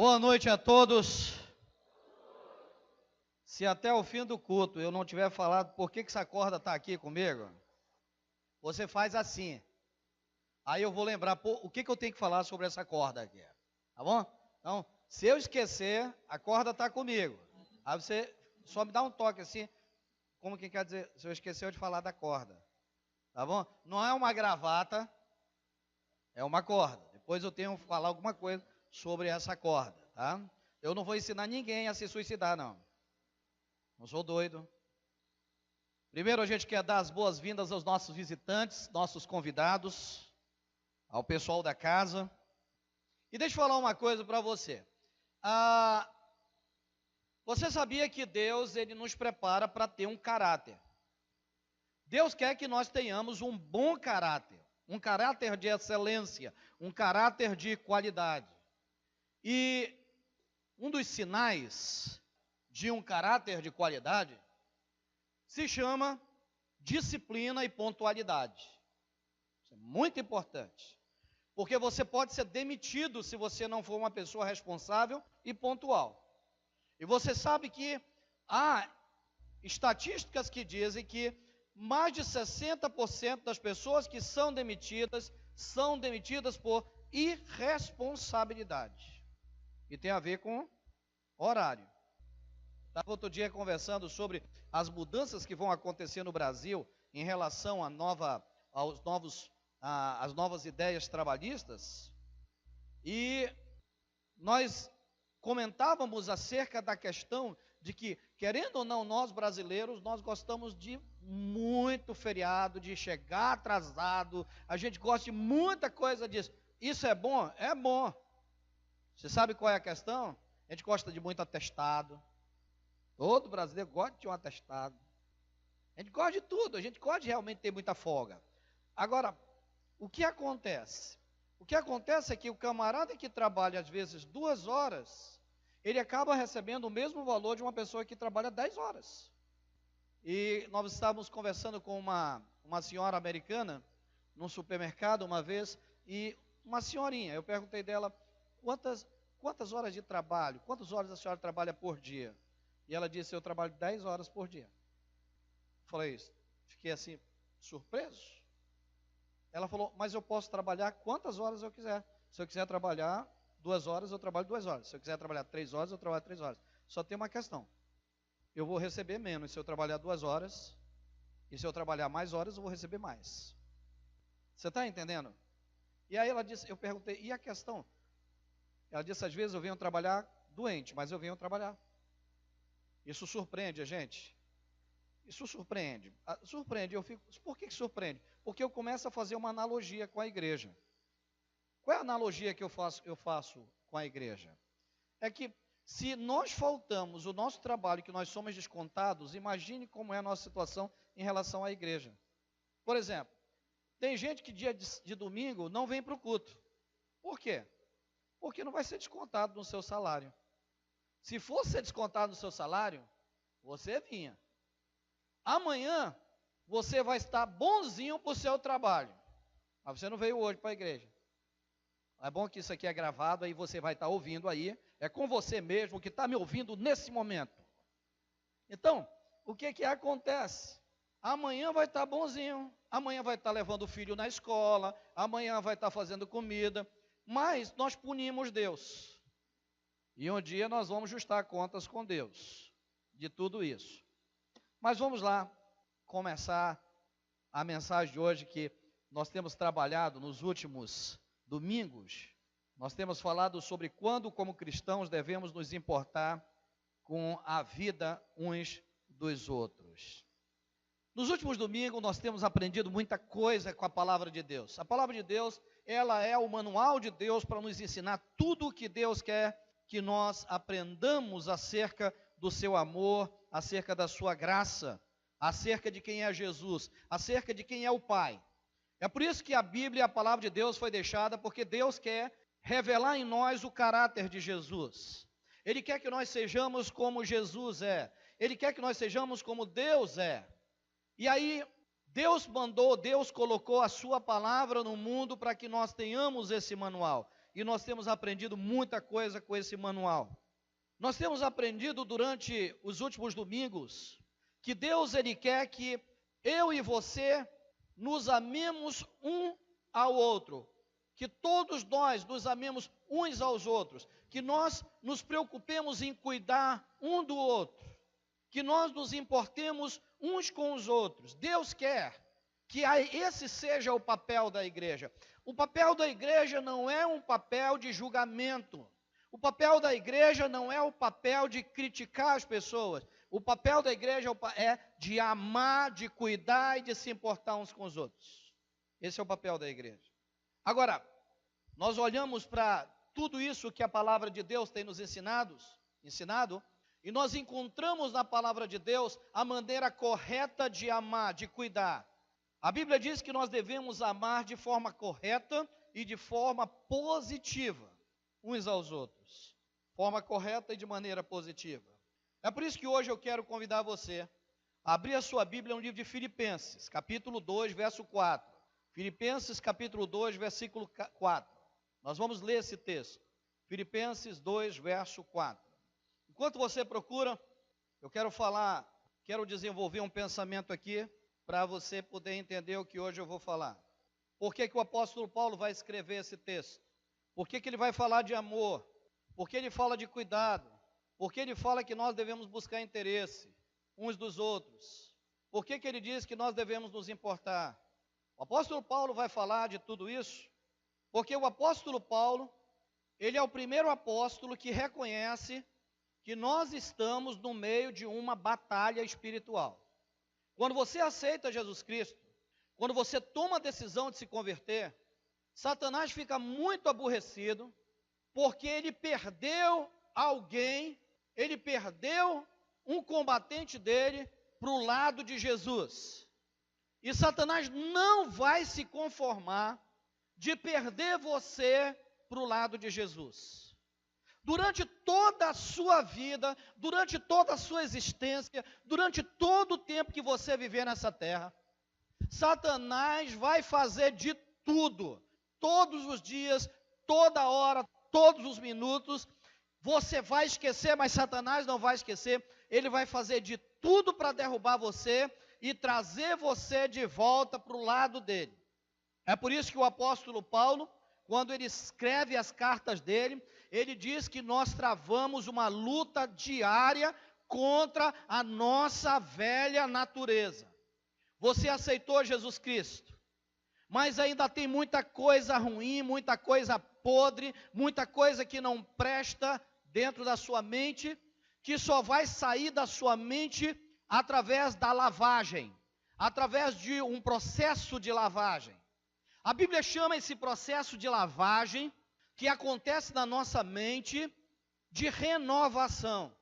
Boa noite a todos. Se até o fim do culto eu não tiver falado por que essa corda está aqui comigo, você faz assim. Aí eu vou lembrar o que eu tenho que falar sobre essa corda aqui. Tá bom? Então, se eu esquecer, a corda está comigo. Aí você só me dá um toque assim, como que quer dizer, se eu esqueceu de falar da corda. Tá bom? Não é uma gravata, é uma corda. Depois eu tenho que falar alguma coisa sobre essa corda, tá? Eu não vou ensinar ninguém a se suicidar, não. Não sou doido. Primeiro a gente quer dar as boas-vindas aos nossos visitantes, nossos convidados, ao pessoal da casa. E deixa eu falar uma coisa para você. Você sabia que Deus, Ele nos prepara para ter um caráter. Deus quer que nós tenhamos um bom caráter, um caráter de excelência, um caráter de qualidade. E um dos sinais de um caráter de qualidade se chama disciplina e pontualidade. Isso é muito importante, porque você pode ser demitido se você não for uma pessoa responsável e pontual. E você sabe que há estatísticas que dizem que mais de 60% das pessoas que são demitidas por irresponsabilidade. E tem a ver com horário. Estava outro dia conversando sobre as mudanças que vão acontecer no Brasil em relação às novas ideias trabalhistas. E nós comentávamos acerca da questão de que, querendo ou não, nós brasileiros, nós gostamos de muito feriado, de chegar atrasado, a gente gosta de muita coisa disso. Isso é bom? É bom. Você sabe qual é a questão? A gente gosta de muito atestado. Todo brasileiro gosta de um atestado. A gente gosta de tudo, a gente gosta de realmente ter muita folga. Agora, o que acontece? O que acontece é que o camarada que trabalha, às vezes, 2 horas, ele acaba recebendo o mesmo valor de uma pessoa que trabalha 10 horas. E nós estávamos conversando com uma senhora americana, num supermercado uma vez, e uma senhorinha, eu perguntei dela, quantas horas de trabalho, quantas horas a senhora trabalha por dia? E ela disse, eu trabalho 10 horas por dia. Falei, fiquei assim, surpreso. Ela falou, mas eu posso trabalhar quantas horas eu quiser. Se eu quiser trabalhar 2 horas, eu trabalho 2 horas. Se eu quiser trabalhar 3 horas, eu trabalho 3 horas. Só tem uma questão. Eu vou receber menos se eu trabalhar 2 horas. E se eu trabalhar mais horas, eu vou receber mais. Você está entendendo? E aí ela disse, eu perguntei, e a questão? Ela disse, às vezes eu venho trabalhar doente, mas eu venho trabalhar. Isso surpreende a gente. Isso surpreende. Surpreende, eu fico. Por que surpreende? Porque eu começo a fazer uma analogia com a igreja. Qual é a analogia que eu faço com a igreja? É que se nós faltamos o nosso trabalho, que nós somos descontados, imagine como é a nossa situação em relação à igreja. Por exemplo, tem gente que dia de domingo não vem para o culto. Por quê? Porque não vai ser descontado no seu salário. Se fosse ser descontado no seu salário, você vinha. Amanhã, você vai estar bonzinho para o seu trabalho. Mas você não veio hoje para a igreja. É bom que isso aqui é gravado, aí você vai estar ouvindo aí. É com você mesmo que está me ouvindo nesse momento. Então, o que acontece? Amanhã vai estar bonzinho. Amanhã vai estar levando o filho na escola. Amanhã vai estar fazendo comida. Mas nós punimos Deus. E um dia nós vamos ajustar contas com Deus. De tudo isso. Mas vamos lá, começar a mensagem de hoje que nós temos trabalhado nos últimos domingos. Nós temos falado sobre quando, como cristãos, devemos nos importar com a vida uns dos outros. Nos últimos domingos, nós temos aprendido muita coisa com a palavra de Deus. A palavra de Deus, ela é o manual de Deus para nos ensinar tudo o que Deus quer que nós aprendamos acerca do seu amor, acerca da sua graça, acerca de quem é Jesus, acerca de quem é o Pai. É por isso que a Bíblia, a palavra de Deus foi deixada, porque Deus quer revelar em nós o caráter de Jesus. Ele quer que nós sejamos como Jesus é. Ele quer que nós sejamos como Deus é. E aí, Deus colocou a sua palavra no mundo para que nós tenhamos esse manual. e nós temos aprendido muita coisa com esse manual. Nós temos aprendido durante os últimos domingos que Deus, Ele quer que eu e você nos amemos um ao outro, que todos nós nos amemos uns aos outros, que nós nos preocupemos em cuidar um do outro, que nós nos importemos uns com os outros. Deus quer que esse seja o papel da igreja. O papel da igreja não é um papel de julgamento. O papel da igreja não é o papel de criticar as pessoas. O papel da igreja é de amar, de cuidar e de se importar uns com os outros. Esse é o papel da igreja. Agora, nós olhamos para tudo isso que a palavra de Deus tem nos ensinado, e nós encontramos na palavra de Deus a maneira correta de amar, de cuidar. A Bíblia diz que nós devemos amar de forma correta e de forma positiva uns aos outros. Forma correta e de maneira positiva. É por isso que hoje eu quero convidar você a abrir a sua Bíblia no livro de Filipenses, capítulo 2, verso 4. Filipenses, capítulo 2, versículo 4. Nós vamos ler esse texto. Filipenses 2, verso 4. Enquanto você procura, eu quero desenvolver um pensamento aqui, para você poder entender o que hoje eu vou falar. Por que o apóstolo Paulo vai escrever esse texto? Por que ele vai falar de amor? Por que ele fala de cuidado? Por que ele fala que nós devemos buscar interesse uns dos outros? Por que ele diz que nós devemos nos importar? O apóstolo Paulo vai falar de tudo isso, porque o apóstolo Paulo, ele é o primeiro apóstolo que reconhece que nós estamos no meio de uma batalha espiritual. Quando você aceita Jesus Cristo, quando você toma a decisão de se converter, Satanás fica muito aborrecido, porque ele perdeu alguém, ele perdeu um combatente dele para o lado de Jesus. E Satanás não vai se conformar de perder você para o lado de Jesus. Durante toda a sua vida, durante toda a sua existência, durante todo o tempo que você viver nessa terra, Satanás vai fazer de tudo, todos os dias, toda hora, todos os minutos. Você vai esquecer, mas Satanás não vai esquecer. Ele vai fazer de tudo para derrubar você e trazer você de volta para o lado dele. É por isso que o apóstolo Paulo, quando ele escreve as cartas dele, ele diz que nós travamos uma luta diária contra a nossa velha natureza. Você aceitou Jesus Cristo, mas ainda tem muita coisa ruim, muita coisa podre, muita coisa que não presta dentro da sua mente, que só vai sair da sua mente através da lavagem, através de um processo de lavagem. A Bíblia chama esse processo de lavagem, que acontece na nossa mente, de renovação.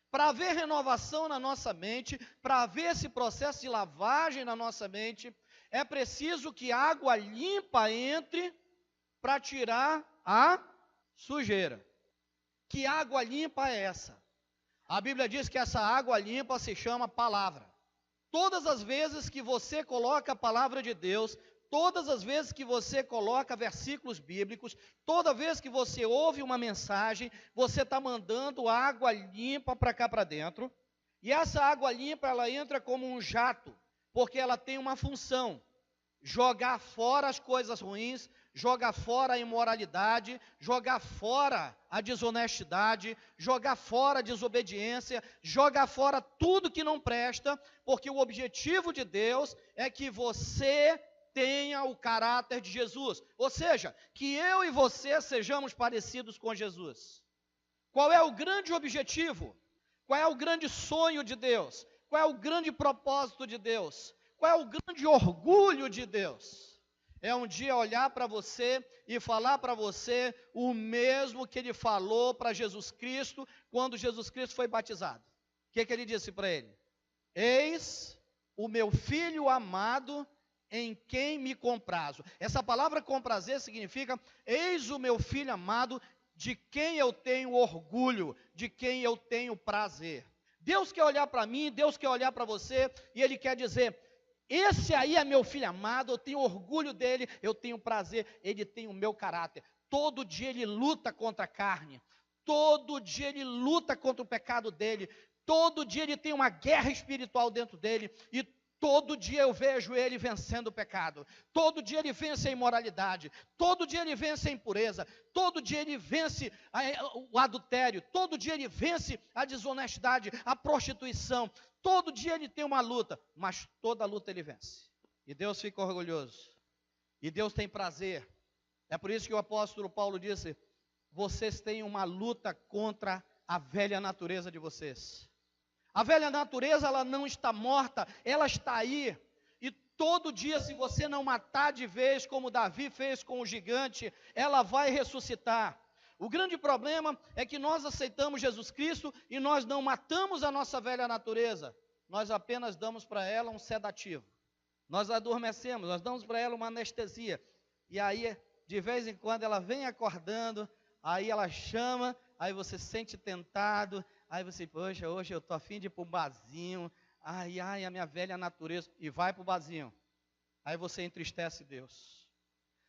Para haver renovação na nossa mente, para haver esse processo de lavagem na nossa mente, é preciso que água limpa entre para tirar a sujeira. Que água limpa é essa? A Bíblia diz que essa água limpa se chama palavra. Todas as vezes que você coloca a palavra de Deus, todas as vezes que você coloca versículos bíblicos, toda vez que você ouve uma mensagem, você está mandando água limpa para cá para dentro. E essa água limpa, ela entra como um jato, porque ela tem uma função: jogar fora as coisas ruins, jogar fora a imoralidade, jogar fora a desonestidade, jogar fora a desobediência, jogar fora tudo que não presta, porque o objetivo de Deus é que você tenha o caráter de Jesus, ou seja, que eu e você sejamos parecidos com Jesus. Qual é o grande objetivo? Qual é o grande sonho de Deus? Qual é o grande propósito de Deus? Qual é o grande orgulho de Deus? É um dia olhar para você e falar para você o mesmo que ele falou para Jesus Cristo, quando Jesus Cristo foi batizado. O que ele disse para ele? Eis o meu filho amado, em quem me comprazo. Essa palavra comprazer significa: eis o meu filho amado, de quem eu tenho orgulho, de quem eu tenho prazer. Deus quer olhar para mim, Deus quer olhar para você, e Ele quer dizer: esse aí é meu filho amado, eu tenho orgulho dele, eu tenho prazer, ele tem o meu caráter. todo dia ele luta contra a carne, todo dia ele luta contra o pecado dele, todo dia ele tem uma guerra espiritual dentro dele, e todo dia eu vejo ele vencendo o pecado, todo dia ele vence a imoralidade, todo dia ele vence a impureza, todo dia ele vence o adultério, todo dia ele vence a desonestidade, a prostituição, todo dia ele tem uma luta, mas toda luta ele vence. E Deus fica orgulhoso, e Deus tem prazer. É por isso que o apóstolo Paulo disse: vocês têm uma luta contra a velha natureza de vocês. A velha natureza, ela não está morta, ela está aí. E todo dia, se você não matar de vez, como Davi fez com o gigante, ela vai ressuscitar. O grande problema é que nós aceitamos Jesus Cristo e nós não matamos a nossa velha natureza. Nós apenas damos para ela um sedativo. Nós adormecemos, nós damos para ela uma anestesia. E aí, de vez em quando, ela vem acordando, aí ela chama, aí você se sente tentado. Aí você, poxa, hoje eu estou a fim de ir para um barzinho, ai, a minha velha natureza, e vai para o barzinho. Aí você entristece Deus.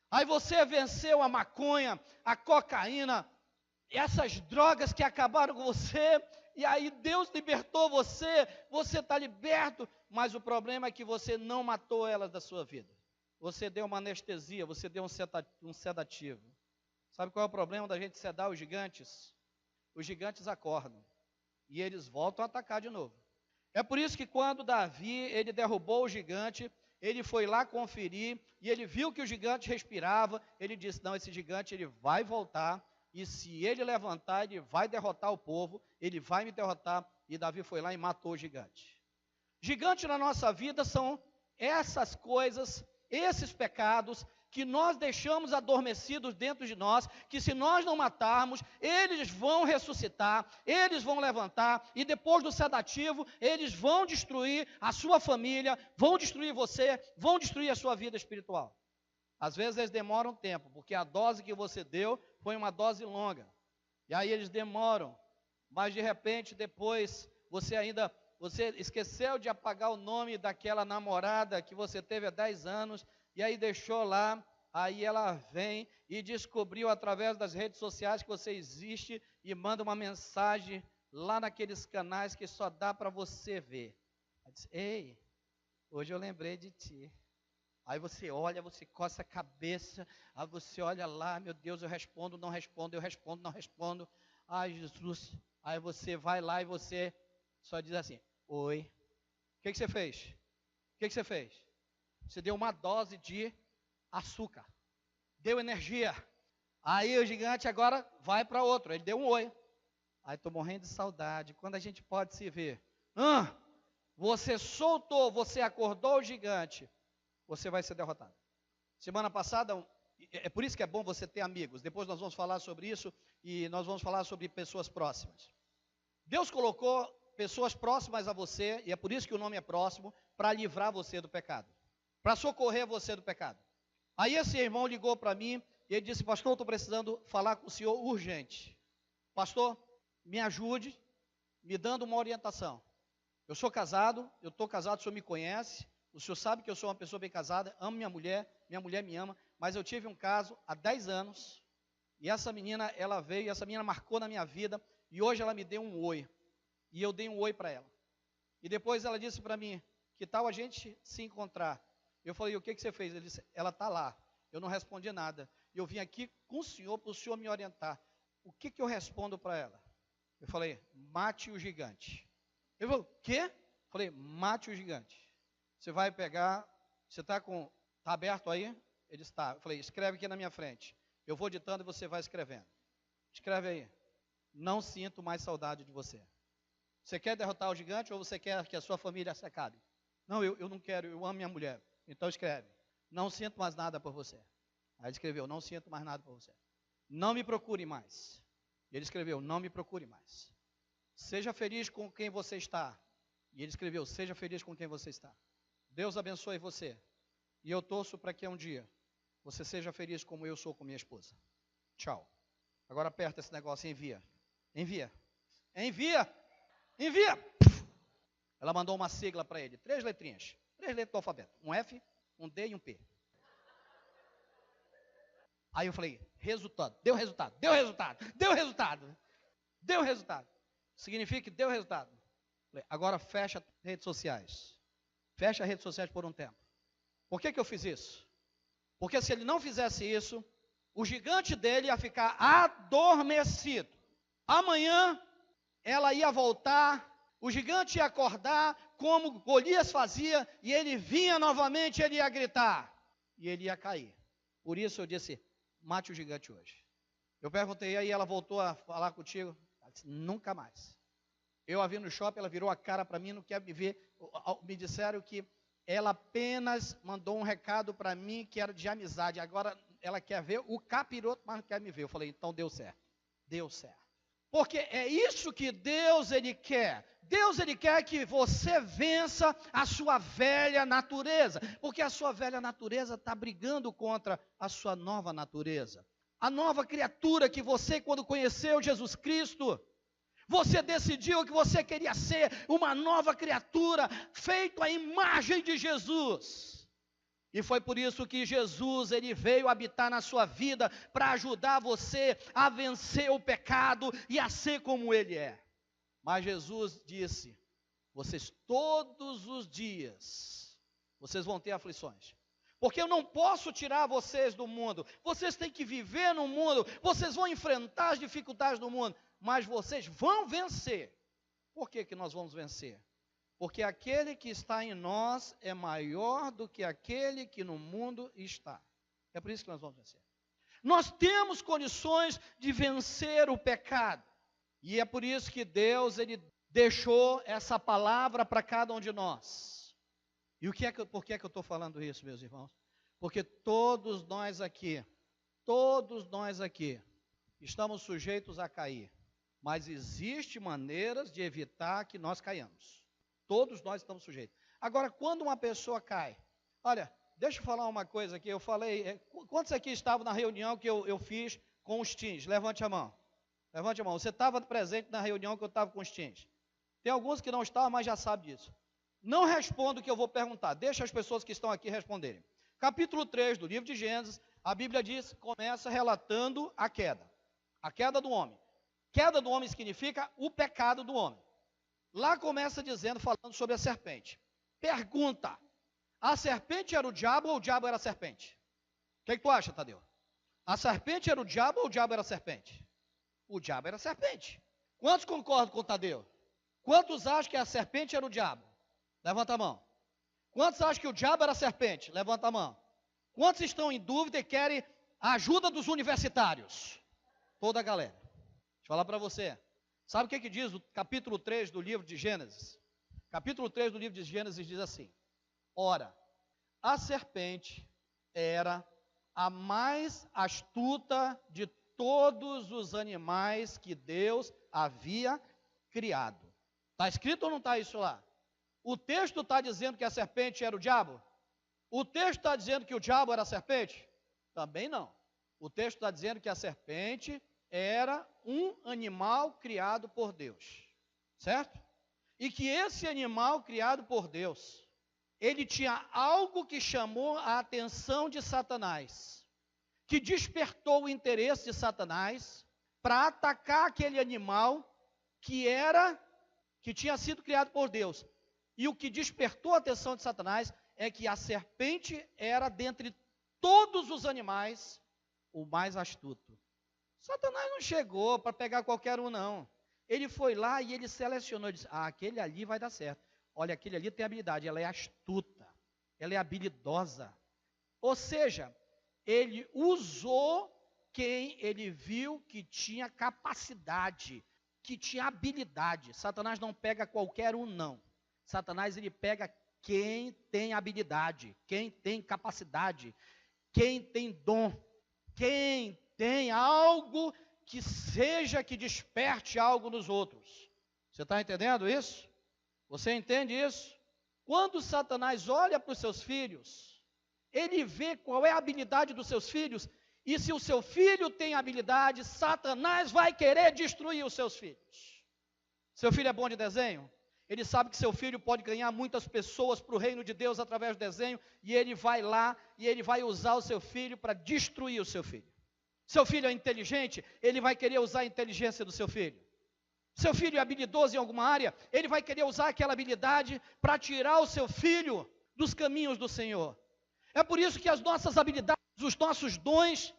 Aí você venceu a maconha, a cocaína, essas drogas que acabaram com você, e aí Deus libertou você, você está liberto, mas o problema é que você não matou elas da sua vida. Você deu uma anestesia, você deu um sedativo. Sabe qual é o problema da gente sedar os gigantes? Os gigantes acordam. E eles voltam a atacar de novo. É por isso que quando Davi, ele derrubou o gigante, ele foi lá conferir, e ele viu que o gigante respirava, ele disse, não, esse gigante ele vai voltar, e se ele levantar, ele vai derrotar o povo, ele vai me derrotar, e Davi foi lá e matou o gigante. Gigante na nossa vida são essas coisas, esses pecados, que nós deixamos adormecidos dentro de nós, que se nós não matarmos, eles vão ressuscitar, eles vão levantar, e depois do sedativo, eles vão destruir a sua família, vão destruir você, vão destruir a sua vida espiritual. Às vezes eles demoram tempo, porque a dose que você deu foi uma dose longa, e aí eles demoram, mas de repente depois você esqueceu de apagar o nome daquela namorada que você teve há 10 anos, e aí deixou lá, aí ela vem e descobriu através das redes sociais que você existe e manda uma mensagem lá naqueles canais que só dá para você ver. Ela diz, ei, hoje eu lembrei de ti. Aí você olha, você coça a cabeça, aí você olha lá, meu Deus, eu respondo, não respondo, eu respondo, não respondo. Ai, Jesus. Aí você vai lá e você só diz assim, oi. O que você fez? O que você fez? Você deu uma dose de açúcar, deu energia. Aí o gigante agora vai para outro, ele deu um oi. Aí estou morrendo de saudade. Quando a gente pode se ver? Você soltou, você acordou o gigante, você vai ser derrotado. Semana passada, é por isso que é bom você ter amigos. Depois nós vamos falar sobre isso e nós vamos falar sobre pessoas próximas. Deus colocou pessoas próximas a você, e é por isso que o nome é próximo, para livrar você do pecado, para socorrer você do pecado. Aí esse irmão ligou para mim e ele disse, pastor, eu estou precisando falar com o senhor urgente. Pastor, me ajude, me dando uma orientação. Eu sou casado, eu estou casado, o senhor me conhece, o senhor sabe que eu sou uma pessoa bem casada, amo minha mulher me ama, mas eu tive um caso há 10 anos, e essa menina, ela veio, essa menina marcou na minha vida, e hoje ela me deu um oi, e eu dei um oi para ela. E depois ela disse para mim, que tal a gente se encontrar? Eu falei, o que você fez? Ele disse, ela está lá. Eu não respondi nada. E eu vim aqui com o senhor, para o senhor me orientar. O que eu respondo para ela? Eu falei, mate o gigante. Ele falou, o quê? Eu falei, mate o gigante. Você vai pegar, você está aberto aí? Ele está. Eu falei, escreve aqui na minha frente. Eu vou ditando e você vai escrevendo. Escreve aí. Não sinto mais saudade de você. Você quer derrotar o gigante ou você quer que a sua família se acabe? Não, eu não quero, eu amo minha mulher. Então escreve, não sinto mais nada por você. Aí ele escreveu, não sinto mais nada por você. Não me procure mais. Ele escreveu, não me procure mais. Seja feliz com quem você está. E ele escreveu, seja feliz com quem você está. Deus abençoe você. E eu torço para que um dia você seja feliz como eu sou com minha esposa. Tchau. Agora aperta esse negócio e envia. Envia. Envia. Envia. Ela mandou uma sigla para ele, 3 letrinhas. 3 letras do alfabeto, um F, um D e um P. Aí eu falei, resultado, deu resultado, deu resultado, deu resultado, deu resultado. Significa que deu resultado. Falei, agora fecha as redes sociais. Fecha as redes sociais por um tempo. Por que eu fiz isso? Porque se ele não fizesse isso, o gigante dele ia ficar adormecido. Amanhã ela ia voltar, o gigante ia acordar, como Golias fazia, e ele vinha novamente, ele ia gritar, e ele ia cair. Por isso eu disse, mate o gigante hoje. Eu perguntei, aí ela voltou a falar contigo? Ela disse, nunca mais. Eu a vi no shopping, ela virou a cara para mim, não quer me ver. Me disseram que ela apenas mandou um recado para mim que era de amizade. Agora ela quer ver o capiroto, mas não quer me ver. Eu falei, então deu certo. Deu certo. Porque é isso que Deus, Ele quer. Deus, Ele quer que você vença a sua velha natureza. Porque a sua velha natureza está brigando contra a sua nova natureza. A nova criatura que você, quando conheceu Jesus Cristo, você decidiu que você queria ser uma nova criatura, feito à imagem de Jesus. E foi por isso que Jesus, ele veio habitar na sua vida, para ajudar você a vencer o pecado e a ser como ele é. Mas Jesus disse, vocês todos os dias, vocês vão ter aflições. Porque eu não posso tirar vocês do mundo, vocês têm que viver no mundo, vocês vão enfrentar as dificuldades do mundo, mas vocês vão vencer. Por que nós vamos vencer? Porque aquele que está em nós é maior do que aquele que no mundo está. É por isso que nós vamos vencer. Nós temos condições de vencer o pecado. E é por isso que Deus, ele deixou essa palavra para cada um de nós. E por que eu estou falando isso, meus irmãos? Porque todos nós aqui, estamos sujeitos a cair. Mas existem maneiras de evitar que nós caiamos. Todos nós estamos sujeitos. Agora, quando uma pessoa cai, olha, deixa eu falar uma coisa aqui, eu falei, quantos aqui estavam na reunião que eu fiz com os teens? Levante a mão. Levante a mão. Você estava presente na reunião que eu estava com os teens. Tem alguns que não estavam, mas já sabem disso. Não responda o que eu vou perguntar, deixa as pessoas que estão aqui responderem. Capítulo 3 do livro de Gênesis, a Bíblia diz, começa relatando a queda do homem. Queda do homem significa o pecado do homem. Lá começa dizendo, falando sobre a serpente. Pergunta, a serpente era o diabo ou o diabo era a serpente? O que tu acha, Tadeu? A serpente era o diabo ou o diabo era a serpente? O diabo era a serpente. Quantos concordam com o Tadeu? Quantos acham que a serpente era o diabo? Levanta a mão. Quantos acham que o diabo era a serpente? Levanta a mão. Quantos estão em dúvida e querem a ajuda dos universitários? Toda a galera. Deixa eu falar para você. Sabe o que diz o capítulo 3 do livro de Gênesis? Capítulo 3 do livro de Gênesis diz assim: ora, a serpente era a mais astuta de todos os animais que Deus havia criado. Está escrito ou não está isso lá? O texto está dizendo que a serpente era o diabo? O texto está dizendo que o diabo era a serpente? Também não. O texto está dizendo que a serpente era um animal criado por Deus, certo? E que esse animal criado por Deus, ele tinha algo que chamou a atenção de Satanás, que despertou o interesse de Satanás para atacar aquele animal que tinha sido criado por Deus. E o que despertou a atenção de Satanás é que a serpente era, dentre todos os animais, o mais astuto. Satanás não chegou para pegar qualquer um, não. Ele foi lá e ele selecionou, disse, aquele ali vai dar certo. Olha, aquele ali tem habilidade, ela é astuta, ela é habilidosa. Ou seja, ele usou quem ele viu que tinha capacidade, que tinha habilidade. Satanás não pega qualquer um, não. Satanás, ele pega quem tem habilidade, quem tem capacidade, quem tem dom, quem tem algo que seja que desperte algo nos outros. Você está entendendo isso? Você entende isso? Quando Satanás olha para os seus filhos, ele vê qual é a habilidade dos seus filhos, e se o seu filho tem habilidade, Satanás vai querer destruir os seus filhos. Seu filho é bom de desenho? Ele sabe que seu filho pode ganhar muitas pessoas para o reino de Deus através do desenho, e ele vai lá, e ele vai usar o seu filho para destruir o seu filho. Seu filho é inteligente, ele vai querer usar a inteligência do seu filho. Seu filho é habilidoso em alguma área, ele vai querer usar aquela habilidade para tirar o seu filho dos caminhos do Senhor. É por isso que as nossas habilidades, os nossos dons,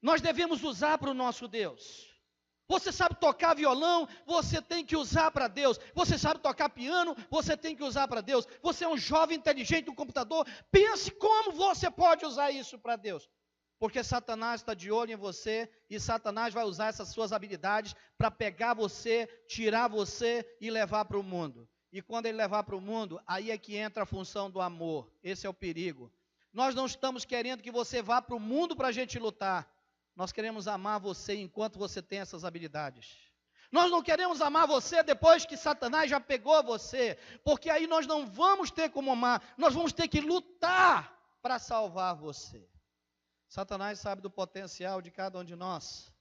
nós devemos usar para o nosso Deus. Você sabe tocar violão, você tem que usar para Deus. Você sabe tocar piano, você tem que usar para Deus. Você é um jovem inteligente no computador, pense como você pode usar isso para Deus. Porque Satanás está de olho em você e Satanás vai usar essas suas habilidades para pegar você, tirar você e levar para o mundo. E quando ele levar para o mundo, aí é que entra a função do amor. Esse é o perigo. Nós não estamos querendo que você vá para o mundo para a gente lutar. Nós queremos amar você enquanto você tem essas habilidades. Nós não queremos amar você depois que Satanás já pegou você, porque aí nós não vamos ter como amar, nós vamos ter que lutar para salvar você. Satanás sabe do potencial de cada um de nós.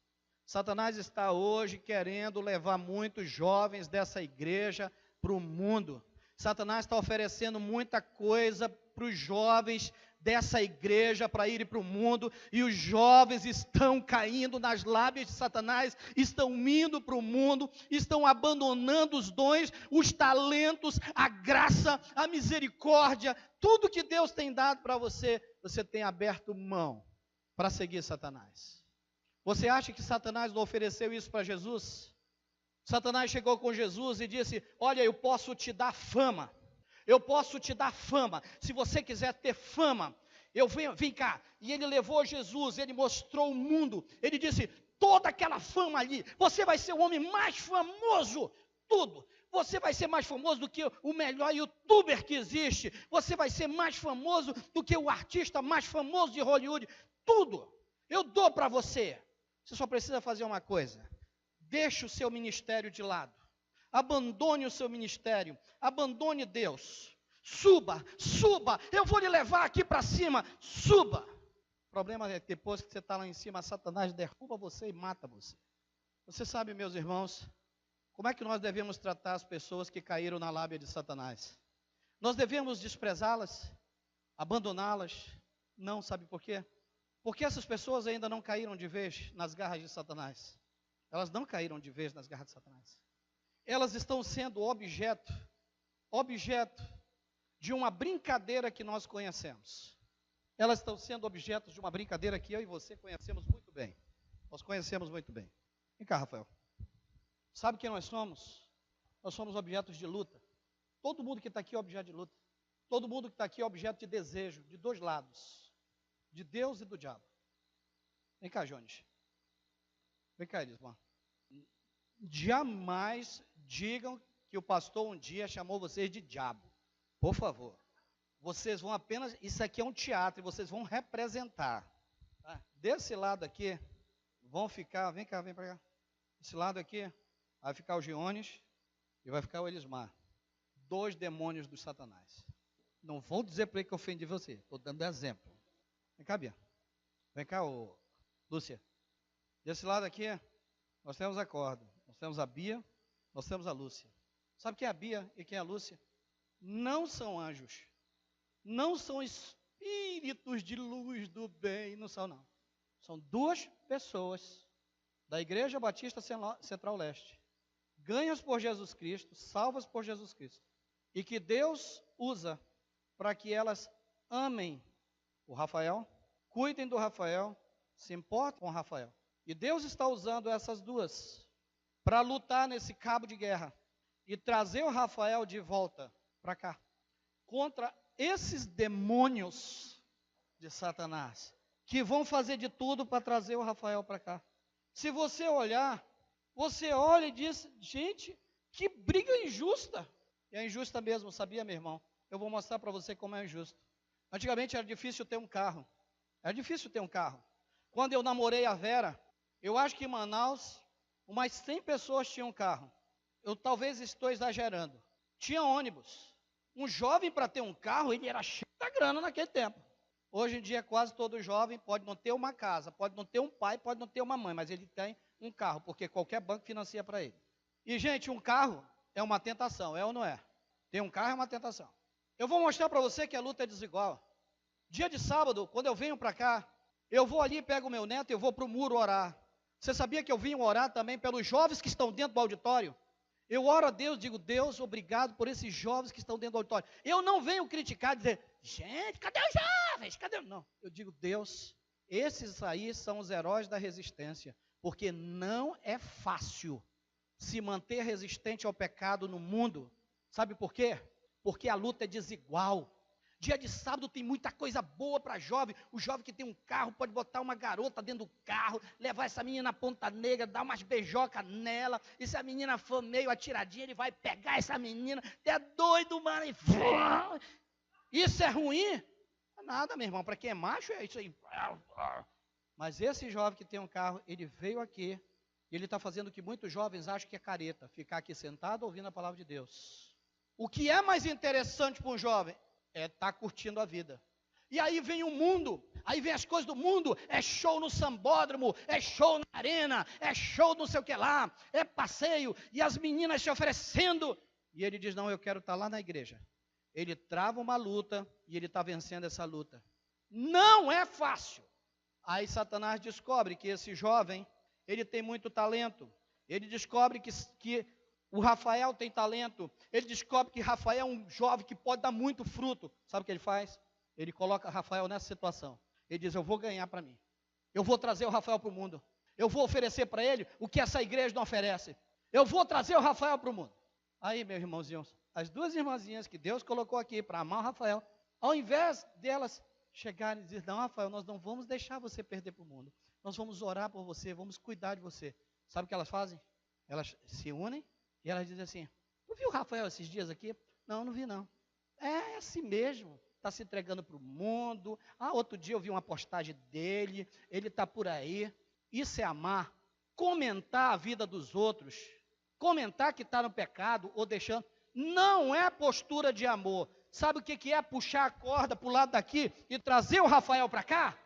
Satanás está hoje querendo levar muitos jovens dessa igreja para o mundo. Satanás está oferecendo muita coisa para os jovens dessa igreja para irem para o mundo, e os jovens estão caindo nas lábias de Satanás, estão indo para o mundo, estão abandonando os dons, os talentos, a graça, a misericórdia, tudo que Deus tem dado para você, você tem aberto mão para seguir Satanás. Você acha que Satanás não ofereceu isso para Jesus? Satanás chegou com Jesus e disse: olha, eu posso te dar fama. Eu posso te dar fama. Se você quiser ter fama, vem cá. E ele levou Jesus, ele mostrou o mundo. Ele disse: toda aquela fama ali, você vai ser o homem mais famoso, tudo. Você vai ser mais famoso do que o melhor youtuber que existe. Você vai ser mais famoso do que o artista mais famoso de Hollywood. Tudo. Eu dou para você. Você só precisa fazer uma coisa. Deixe o seu ministério de lado. Abandone o seu ministério, abandone Deus, suba, eu vou lhe levar aqui para cima, suba. O problema é que depois que você está lá em cima, Satanás derruba você e mata você. Você sabe, meus irmãos, como é que nós devemos tratar as pessoas que caíram na lábia de Satanás? Nós devemos desprezá-las, abandoná-las? Não, sabe por quê? Porque essas pessoas ainda não caíram de vez nas garras de Satanás. Elas não caíram de vez nas garras de Satanás. Elas estão sendo objeto de uma brincadeira que nós conhecemos. Elas estão sendo objeto de uma brincadeira que eu e você conhecemos muito bem. Nós conhecemos muito bem. Vem cá, Rafael. Sabe quem nós somos? Nós somos objetos de luta. Todo mundo que está aqui é objeto de luta. Todo mundo que está aqui é objeto de desejo, de dois lados. De Deus e do diabo. Vem cá, Jones. Vem cá, Elismar. Jamais digam que o pastor um dia chamou vocês de diabo. Por favor. Vocês vão apenas... Isso aqui é um teatro e vocês vão representar. Tá? Desse lado aqui, vão ficar... Vem cá, vem para cá. Desse lado aqui, vai ficar o Giones e vai ficar o Elismar. Dois demônios do Satanás. Não vão dizer para ele que eu ofendi você. Estou dando exemplo. Vem cá, Bia. Vem cá, Lúcia. Desse lado aqui, nós temos a corda. Nós temos a Bia, nós temos a Lúcia. Sabe quem é a Bia e quem é a Lúcia? Não são anjos. Não são espíritos de luz do bem. Não são, não. São duas pessoas da Igreja Batista Central Leste. Ganhas por Jesus Cristo, salvas por Jesus Cristo. E que Deus usa para que elas amem o Rafael, cuidem do Rafael, se importem com o Rafael. E Deus está usando essas duas para lutar nesse cabo de guerra e trazer o Rafael de volta para cá, contra esses demônios de Satanás, que vão fazer de tudo para trazer o Rafael para cá. Se você olhar, você olha e diz: gente, que briga injusta. E é injusta mesmo, sabia, meu irmão? Eu vou mostrar para você como é injusto. Antigamente era difícil ter um carro. Era difícil ter um carro. Quando eu namorei a Vera, eu acho que em Manaus, umas 100 pessoas tinham carro. Eu talvez estou exagerando. Tinha ônibus. Um jovem, para ter um carro, ele era cheio da grana naquele tempo. Hoje em dia, quase todo jovem pode não ter uma casa, pode não ter um pai, pode não ter uma mãe, mas ele tem um carro, porque qualquer banco financia para ele. E, gente, um carro é uma tentação, é ou não é? Ter um carro é uma tentação. Eu vou mostrar para você que a luta é desigual. Dia de sábado, quando eu venho para cá, Eu vou ali, pego o meu neto, eu vou para o muro orar. Você sabia que eu vim orar também pelos jovens que estão dentro do auditório? Eu oro a Deus, digo, Deus, obrigado por esses jovens que estão dentro do auditório. Eu não venho criticar, dizer, gente, cadê os jovens? Cadê? Não, eu digo, Deus, esses aí são os heróis da resistência, porque não é fácil se manter resistente ao pecado no mundo. Sabe por quê? Porque a luta é desigual. Dia de sábado tem muita coisa boa para jovem. O jovem que tem um carro pode botar uma garota dentro do carro, levar essa menina na Ponta Negra, dar umas beijocas nela. E se a menina for meio atiradinha, ele vai pegar essa menina. É doido, mano. Isso é ruim? Não é nada, meu irmão. Para quem é macho, é isso aí. Mas esse jovem que tem um carro, ele veio aqui. E ele está fazendo o que muitos jovens acham que é careta. Ficar aqui sentado ouvindo a palavra de Deus. O que é mais interessante para um jovem? É estar curtindo a vida. E aí vem o mundo, aí vem as coisas do mundo, é show no sambódromo, é show na arena, é show não sei o que lá, é passeio, e as meninas se oferecendo. E ele diz, não, eu quero estar lá na igreja. Ele trava uma luta e ele está vencendo essa luta. Não é fácil. Aí Satanás descobre que esse jovem, ele tem muito talento. Ele descobre que o Rafael tem talento. Ele descobre que Rafael é um jovem que pode dar muito fruto. Sabe o que ele faz? Ele coloca Rafael nessa situação. Ele diz, eu vou ganhar para mim. Eu vou trazer o Rafael para o mundo. Eu vou oferecer para ele o que essa igreja não oferece. Eu vou trazer o Rafael para o mundo. Aí, meus irmãozinhos, as duas irmãzinhas que Deus colocou aqui para amar o Rafael, ao invés delas chegarem e dizer, não, Rafael, nós não vamos deixar você perder para o mundo. Nós vamos orar por você, vamos cuidar de você. Sabe o que elas fazem? Elas se unem. E ela diz assim, não viu o Rafael esses dias aqui? Não, não vi não. É assim mesmo, está se entregando para o mundo. Outro dia eu vi uma postagem dele, ele está por aí. Isso é amar. Comentar a vida dos outros, comentar que está no pecado ou deixando, não é postura de amor. Sabe o que é puxar a corda para o lado daqui e trazer o Rafael para cá?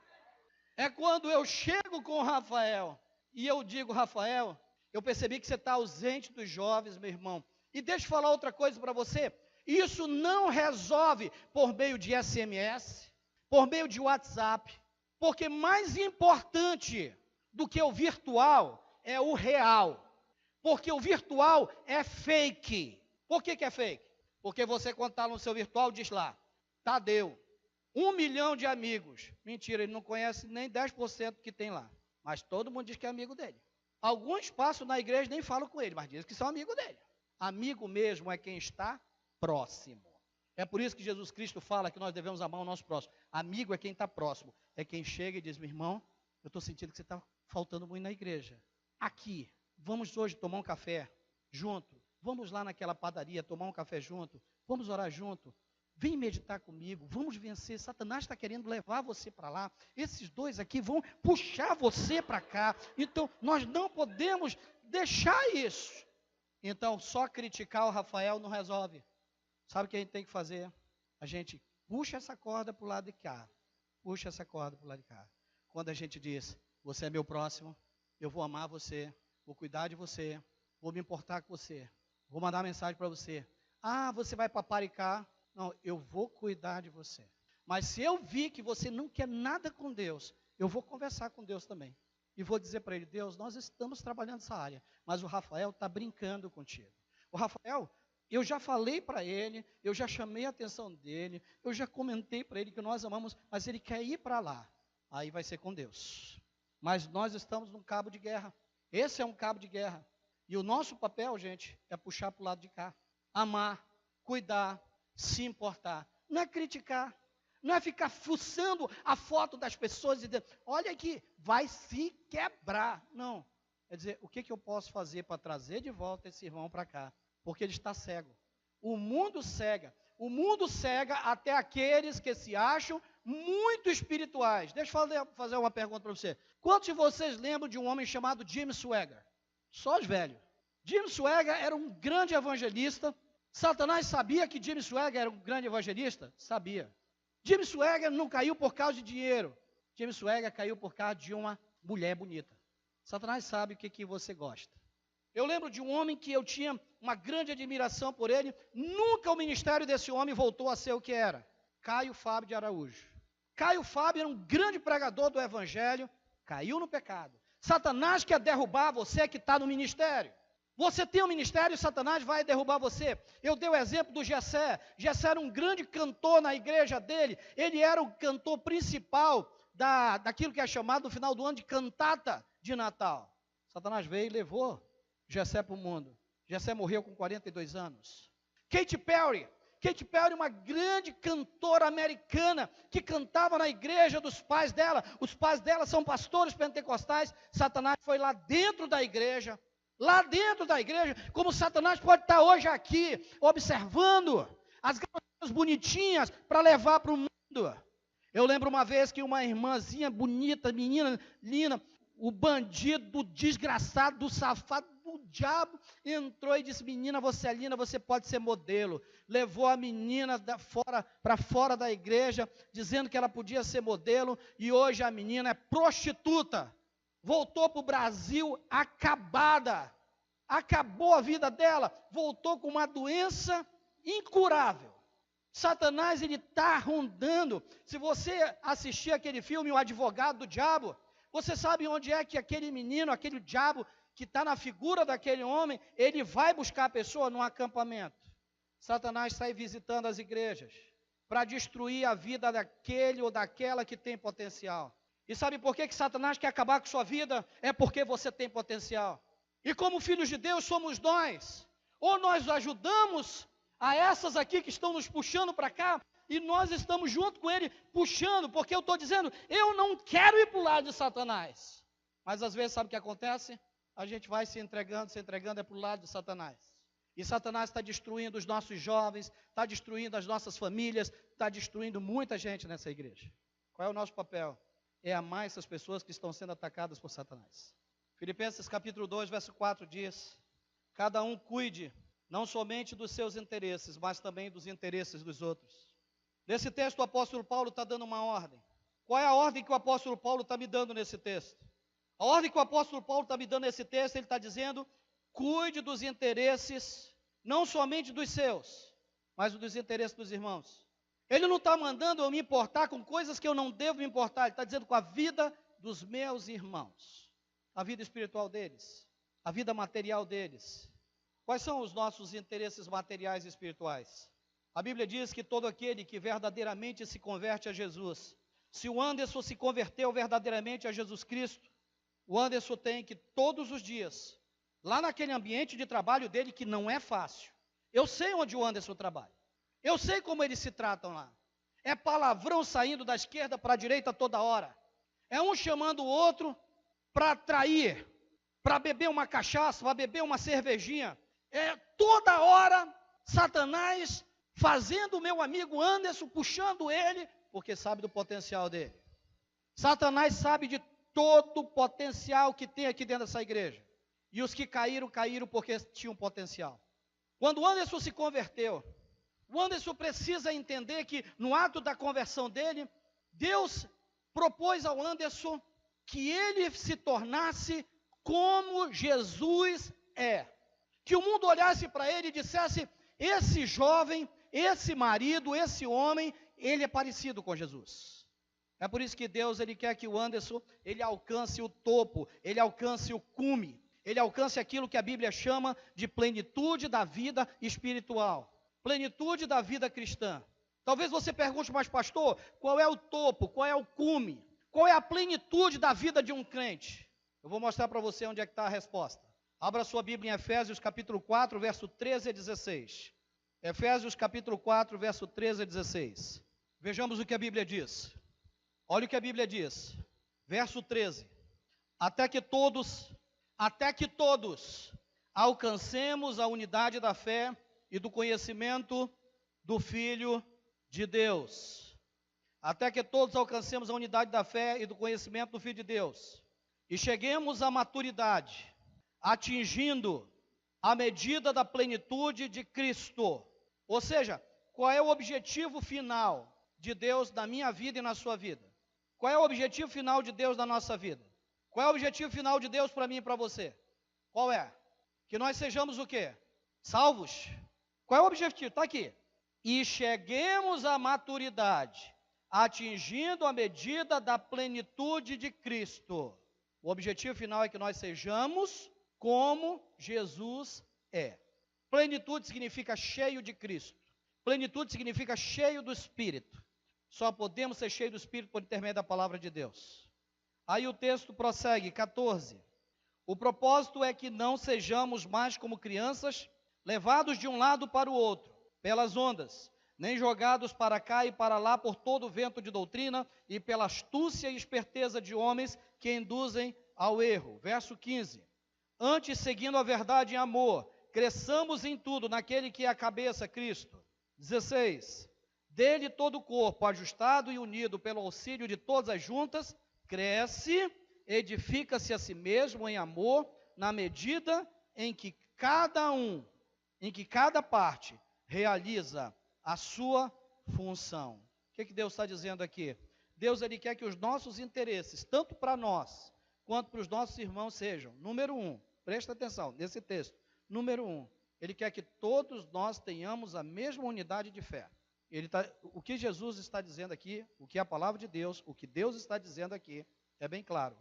É quando eu chego com o Rafael e eu digo, Rafael, eu percebi que você está ausente dos jovens, meu irmão. E deixa eu falar outra coisa para você. Isso não resolve por meio de SMS, por meio de WhatsApp. Porque mais importante do que o virtual é o real. Porque o virtual é fake. Por que é fake? Porque você, quando está no seu virtual, diz lá, Tadeu, 1 milhão de amigos. Mentira, ele não conhece nem 10% que tem lá. Mas todo mundo diz que é amigo dele. Alguns passam na igreja nem falam com ele, mas dizem que são amigos dele. Amigo mesmo é quem está próximo. É por isso que Jesus Cristo fala que nós devemos amar o nosso próximo. Amigo é quem está próximo. É quem chega e diz, meu irmão, eu estou sentindo que você está faltando muito na igreja. Aqui, vamos hoje tomar um café junto. Vamos lá naquela padaria tomar um café junto. Vamos orar junto. Vem meditar comigo, vamos vencer. Satanás está querendo levar você para lá. Esses dois aqui vão puxar você para cá. Então, nós não podemos deixar isso. Então, só criticar o Rafael não resolve. Sabe o que a gente tem que fazer? A gente puxa essa corda para o lado de cá. Puxa essa corda para o lado de cá. Quando a gente diz, você é meu próximo, eu vou amar você, vou cuidar de você, vou me importar com você, vou mandar mensagem para você. Você vai paparicar. Não, eu vou cuidar de você. Mas se eu vi que você não quer nada com Deus, eu vou conversar com Deus também. E vou dizer para ele, Deus, nós estamos trabalhando nessa área, mas o Rafael está brincando contigo. O Rafael, eu já falei para ele, eu já chamei a atenção dele, eu já comentei para ele que nós amamos, mas ele quer ir para lá. Aí vai ser com Deus. Mas nós estamos num cabo de guerra. Esse é um cabo de guerra. E o nosso papel, gente, é puxar para o lado de cá. Amar, cuidar, se importar, não é criticar, não é ficar fuçando a foto das pessoas e dizer, olha aqui, vai se quebrar. Não, é dizer, o que eu posso fazer para trazer de volta esse irmão para cá? Porque ele está cego. O mundo cega até aqueles que se acham muito espirituais. Deixa eu fazer uma pergunta para você. Quantos de vocês lembram de um homem chamado Jim Swaggart? Só os velhos. Jim Swaggart era um grande evangelista. Satanás sabia que Jim Swaggart era um grande evangelista? Sabia. Jim Swaggart não caiu por causa de dinheiro. Jim Swaggart caiu por causa de uma mulher bonita. Satanás sabe o que você gosta. Eu lembro de um homem que eu tinha uma grande admiração por ele. Nunca o ministério desse homem voltou a ser o que era. Caio Fábio de Araújo. Caio Fábio era um grande pregador do evangelho, caiu no pecado. Satanás quer derrubar você que está no ministério. Você tem um ministério, Satanás vai derrubar você. Eu dei o exemplo do Jessé. Jessé era um grande cantor na igreja dele. Ele era o cantor principal daquilo que é chamado no final do ano de cantata de Natal. Satanás veio e levou Jessé para o mundo. Jessé morreu com 42 anos. Katy Perry, uma grande cantora americana que cantava na igreja dos pais dela. Os pais dela são pastores pentecostais. Satanás foi lá dentro da igreja, como Satanás pode estar hoje aqui, observando as garotas bonitinhas para levar para o mundo. Eu lembro uma vez que uma irmãzinha bonita, menina linda, o bandido desgraçado, do safado, do diabo, entrou e disse: menina, você é linda, você pode ser modelo. Levou a menina para fora da igreja, dizendo que ela podia ser modelo, e hoje a menina é prostituta. Voltou para o Brasil acabada, acabou a vida dela, voltou com uma doença incurável. Satanás, ele está rondando. Se você assistir aquele filme, O Advogado do Diabo, você sabe onde é que aquele menino, aquele diabo, que está na figura daquele homem, ele vai buscar a pessoa num acampamento. Satanás sai visitando as igrejas, para destruir a vida daquele ou daquela que tem potencial. E sabe por que Satanás quer acabar com sua vida? É porque você tem potencial. E como filhos de Deus somos nós, ou nós ajudamos a essas aqui que estão nos puxando para cá, e nós estamos junto com ele, puxando, porque eu estou dizendo, eu não quero ir para o lado de Satanás. Mas às vezes sabe o que acontece? A gente vai se entregando é para o lado de Satanás. E Satanás está destruindo os nossos jovens, está destruindo as nossas famílias, está destruindo muita gente nessa igreja. Qual é o nosso papel? É amar essas pessoas que estão sendo atacadas por Satanás. Filipenses capítulo 2, verso 4 diz: cada um cuide não somente dos seus interesses, mas também dos interesses dos outros. Nesse texto o apóstolo Paulo está dando uma ordem. Qual é a ordem que o apóstolo Paulo está me dando nesse texto? A ordem que o apóstolo Paulo está me dando nesse texto, ele está dizendo: cuide dos interesses, não somente dos seus, mas dos interesses dos irmãos. Ele não está mandando eu me importar com coisas que eu não devo me importar, ele está dizendo com a vida dos meus irmãos, a vida espiritual deles, a vida material deles. Quais são os nossos interesses materiais e espirituais? A Bíblia diz que todo aquele que verdadeiramente se converte a Jesus, se o Anderson se converteu verdadeiramente a Jesus Cristo, o Anderson tem que todos os dias, lá naquele ambiente de trabalho dele, que não é fácil. Eu sei onde o Anderson trabalha. Eu sei como eles se tratam lá. É palavrão saindo da esquerda para a direita toda hora. É um chamando o outro para trair, para beber uma cachaça, para beber uma cervejinha. É toda hora Satanás fazendo o meu amigo Anderson, puxando ele, porque sabe do potencial dele. Satanás sabe de todo o potencial que tem aqui dentro dessa igreja. E os que caíram, caíram porque tinham potencial. Quando o Anderson se converteu, o Anderson precisa entender que no ato da conversão dele, Deus propôs ao Anderson que ele se tornasse como Jesus é. Que o mundo olhasse para ele e dissesse: esse jovem, esse marido, esse homem, ele é parecido com Jesus. É por isso que Deus, ele quer que o Anderson, ele alcance o topo, ele alcance o cume, ele alcance aquilo que a Bíblia chama de plenitude da vida espiritual, plenitude da vida cristã. Talvez você pergunte: mas pastor, qual é o topo, qual é o cume, qual é a plenitude da vida de um crente? Eu vou mostrar para você onde é que está a resposta. Abra sua Bíblia em Efésios capítulo 4, verso 13 a 16. Efésios capítulo 4, verso 13 a 16. Vejamos o que a Bíblia diz. Olha o que a Bíblia diz. Verso 13. Até que todos alcancemos a unidade da fé e do conhecimento do Filho de Deus. Até que todos alcancemos a unidade da fé e do conhecimento do Filho de Deus. E cheguemos à maturidade, atingindo a medida da plenitude de Cristo. Ou seja, qual é o objetivo final de Deus na minha vida e na sua vida? Qual é o objetivo final de Deus na nossa vida? Qual é o objetivo final de Deus para mim e para você? Qual é? Que nós sejamos o quê? Salvos. Qual é o objetivo? Está aqui. E cheguemos à maturidade, atingindo a medida da plenitude de Cristo. O objetivo final é que nós sejamos como Jesus é. Plenitude significa cheio de Cristo. Plenitude significa cheio do Espírito. Só podemos ser cheios do Espírito por intermédio da palavra de Deus. Aí o texto prossegue, 14. O propósito é que não sejamos mais como crianças, levados de um lado para o outro, pelas ondas, nem jogados para cá e para lá por todo o vento de doutrina e pela astúcia e esperteza de homens que induzem ao erro. Verso 15. Antes, seguindo a verdade em amor, cresçamos em tudo naquele que é a cabeça, Cristo. 16. Dele todo o corpo, ajustado e unido pelo auxílio de todas as juntas, cresce, edifica-se a si mesmo em amor, na medida em que cada parte realiza a sua função. O que Deus está dizendo aqui? Deus, Ele quer que os nossos interesses, tanto para nós, quanto para os nossos irmãos, sejam, número 1, presta atenção nesse texto, número 1, Ele quer que todos nós tenhamos a mesma unidade de fé. O que Jesus está dizendo aqui, o que é a palavra de Deus, o que Deus está dizendo aqui, é bem claro.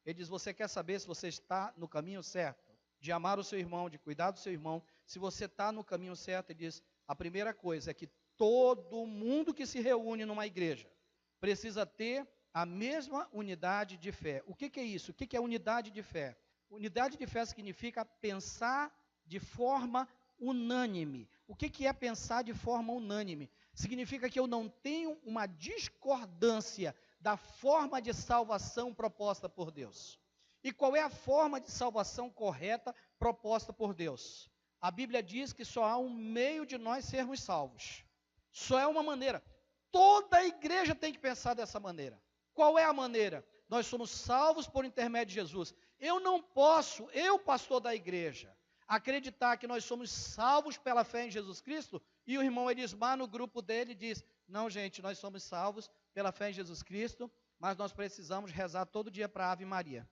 Ele diz, você quer saber se você está no caminho certo, de amar o seu irmão, de cuidar do seu irmão, se você está no caminho certo, ele diz, a primeira coisa é que todo mundo que se reúne numa igreja precisa ter a mesma unidade de fé. O que é isso? O que é unidade de fé? Unidade de fé significa pensar de forma unânime. O que é pensar de forma unânime? Significa que eu não tenho uma discordância da forma de salvação proposta por Deus. E qual é a forma de salvação correta proposta por Deus? A Bíblia diz que só há um meio de nós sermos salvos. Só é uma maneira. Toda a igreja tem que pensar dessa maneira. Qual é a maneira? Nós somos salvos por intermédio de Jesus. Eu não posso, eu, pastor da igreja, acreditar que nós somos salvos pela fé em Jesus Cristo, e o irmão Elismar no grupo dele diz, não gente, nós somos salvos pela fé em Jesus Cristo, mas nós precisamos rezar todo dia para a Ave Maria.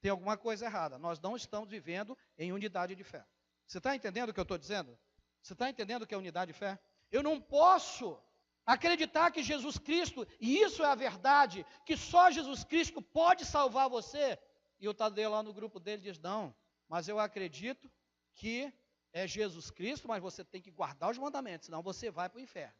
Tem alguma coisa errada, nós não estamos vivendo em unidade de fé. Você está entendendo o que eu estou dizendo? Você está entendendo o que é unidade de fé? Eu não posso acreditar que Jesus Cristo, e isso é a verdade, que só Jesus Cristo pode salvar você. E o Tadeu lá no grupo dele diz, não, mas eu acredito que é Jesus Cristo, mas você tem que guardar os mandamentos, senão você vai para o inferno.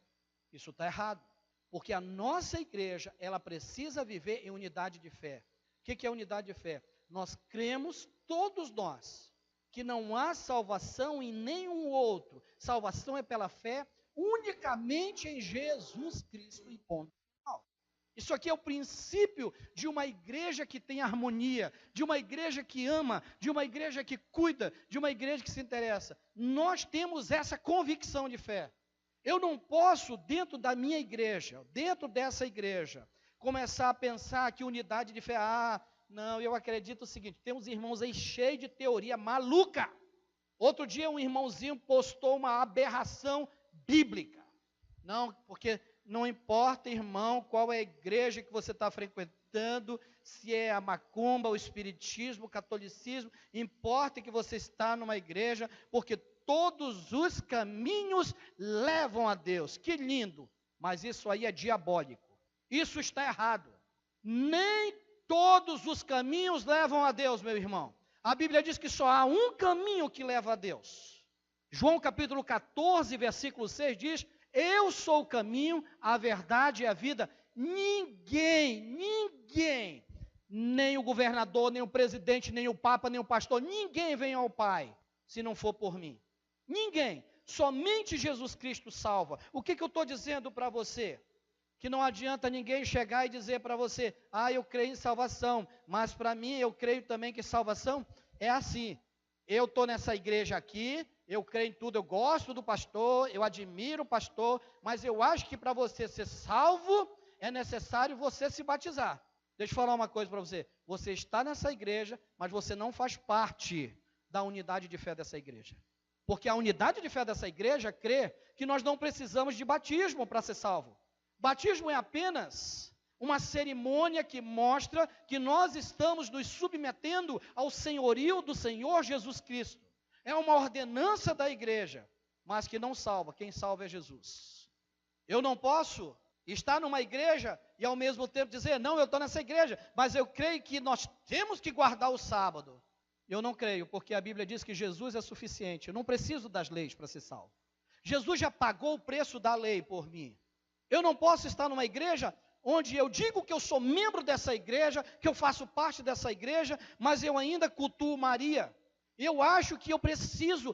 Isso está errado, porque a nossa igreja, ela precisa viver em unidade de fé. O que é unidade de fé? Nós cremos, todos nós, que não há salvação em nenhum outro. Salvação é pela fé unicamente em Jesus Cristo e ponto final. Isso aqui é o princípio de uma igreja que tem harmonia, de uma igreja que ama, de uma igreja que cuida, de uma igreja que se interessa. Nós temos essa convicção de fé. Eu não posso, dentro da minha igreja, dentro dessa igreja, começar a pensar que unidade de fé, não, eu acredito o seguinte, tem uns irmãos aí cheios de teoria maluca. Outro dia um irmãozinho postou uma aberração bíblica. Não, porque não importa, irmão, qual é a igreja que você está frequentando, se é a macumba, o espiritismo, o catolicismo, importa que você está numa igreja, porque todos os caminhos levam a Deus. Que lindo! Mas isso aí é diabólico. Isso está errado. Nem todos os caminhos levam a Deus, meu irmão. A Bíblia diz que só há um caminho que leva a Deus. João capítulo 14, versículo 6 diz, eu sou o caminho, a verdade e a vida. Ninguém, nem o governador, nem o presidente, nem o papa, nem o pastor, ninguém vem ao Pai, se não for por mim. Ninguém, somente Jesus Cristo salva. O que eu estou dizendo para você? Que não adianta ninguém chegar e dizer para você, eu creio em salvação, mas para mim eu creio também que salvação é assim. Eu estou nessa igreja aqui, eu creio em tudo, eu gosto do pastor, eu admiro o pastor, mas eu acho que para você ser salvo, é necessário você se batizar. Deixa eu falar uma coisa para você, você está nessa igreja, mas você não faz parte da unidade de fé dessa igreja. Porque a unidade de fé dessa igreja crê que nós não precisamos de batismo para ser salvo. Batismo é apenas uma cerimônia que mostra que nós estamos nos submetendo ao senhorio do Senhor Jesus Cristo. É uma ordenança da igreja, mas que não salva. Quem salva é Jesus. Eu não posso estar numa igreja e ao mesmo tempo dizer, não, eu estou nessa igreja, mas eu creio que nós temos que guardar o sábado. Eu não creio, porque a Bíblia diz que Jesus é suficiente. Eu não preciso das leis para ser salvo. Jesus já pagou o preço da lei por mim. Eu não posso estar numa igreja onde eu digo que eu sou membro dessa igreja, que eu faço parte dessa igreja, mas eu ainda cultuo Maria. Eu acho que eu preciso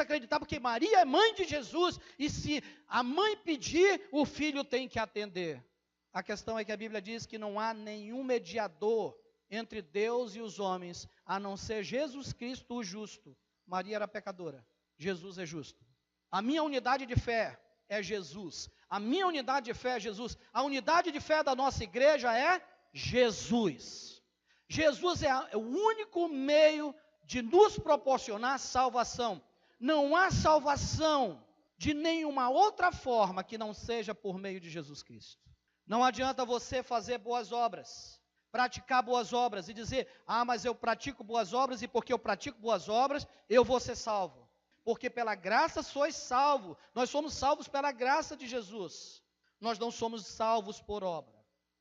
acreditar, porque Maria é mãe de Jesus, e se a mãe pedir, o filho tem que atender. A questão é que a Bíblia diz que não há nenhum mediador entre Deus e os homens, a não ser Jesus Cristo o justo. Maria era pecadora, Jesus é justo. A minha unidade de fé é Jesus. A minha unidade de fé é Jesus. A unidade de fé da nossa igreja é Jesus. Jesus é o único meio de nos proporcionar salvação. Não há salvação de nenhuma outra forma que não seja por meio de Jesus Cristo. Não adianta você fazer boas obras, praticar boas obras e dizer, mas eu pratico boas obras e porque eu pratico boas obras, eu vou ser salvo. Porque pela graça sois salvos. Nós somos salvos pela graça de Jesus. Nós não somos salvos por obra.